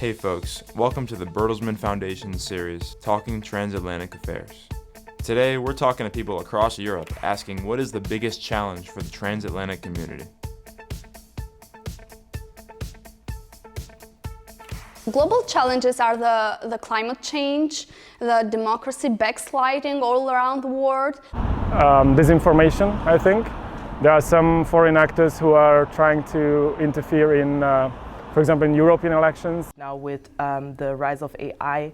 Hey folks, welcome to the Bertelsmann Foundation series, Talking Transatlantic Affairs. Today we're talking to people across Europe asking what is the biggest challenge for the transatlantic community. Global challenges are the climate change, the democracy backsliding all around the world. Disinformation, I think. There are some foreign actors who are trying to interfere in, for example, in European elections. Now with the rise of AI,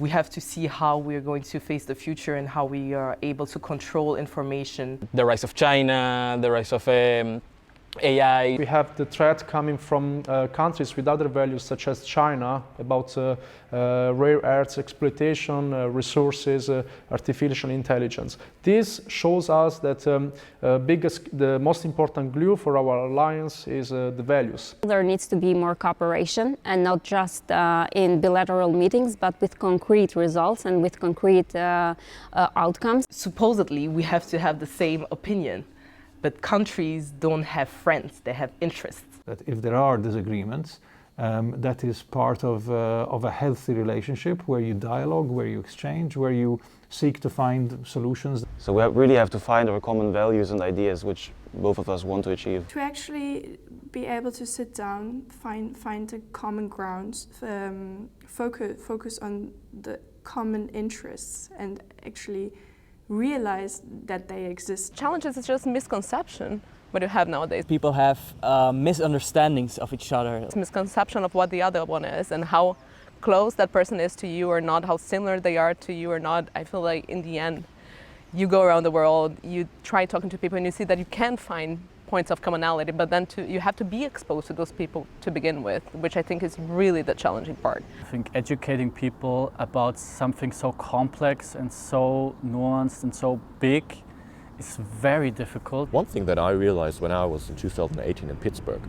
we have to see how we are going to face the future and how we are able to control information. The rise of China, the rise of AI. We have the threat coming from countries with other values such as China about rare earths exploitation, resources, artificial intelligence. This shows us that the most important glue for our alliance is the values. There needs to be more cooperation, and not just in bilateral meetings, but with concrete results and with concrete outcomes. Supposedly, we have to have the same opinion. But countries don't have friends, they have interests. That if there are disagreements, that is part of a healthy relationship where you dialogue, where you exchange, where you seek to find solutions. So we really have to find our common values and ideas which both of us want to achieve. To actually be able to sit down, find a common ground, focus on the common interests and actually realize that they exist. Challenges is just misconception what you have nowadays. People have misunderstandings of each other. It's misconception of what the other one is and how close that person is to you or not, how similar they are to you or not. I feel like in the end, you go around the world, you try talking to people and you see that you can find points of commonality, but then you have to be exposed to those people to begin with, which I think is really the challenging part. I think educating people about something so complex and so nuanced and so big is very difficult. One thing that I realized when I was in 2018 in Pittsburgh,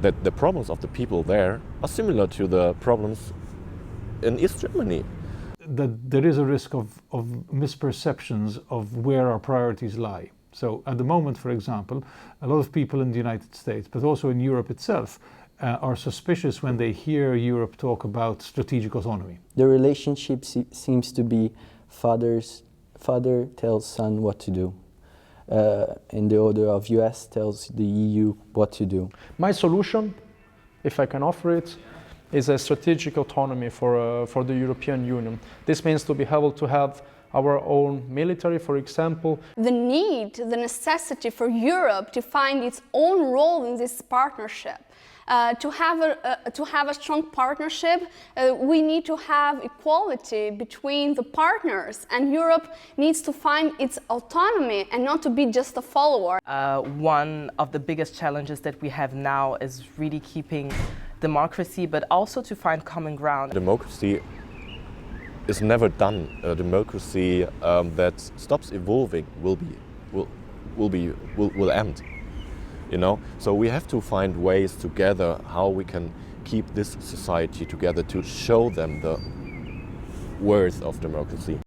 that the problems of the people there are similar to the problems in East Germany. That there is a risk of misperceptions of where our priorities lie. So at the moment, for example, a lot of people in the United States, but also in Europe itself, are suspicious when they hear Europe talk about strategic autonomy. The relationship seems to be father tells son what to do. In the order of US tells the EU what to do. My solution, if I can offer it, is a strategic autonomy for the European Union. This means to be able to have our own military, for example. The the necessity for Europe to find its own role in this partnership. To have a strong partnership, we need to have equality between the partners, and Europe needs to find its autonomy and not to be just a follower. One of the biggest challenges that we have now is really keeping democracy, but also to find common ground. Democracy is never done. A democracy that stops evolving will end. You know, so we have to find ways together how we can keep this society together to show them the worth of democracy.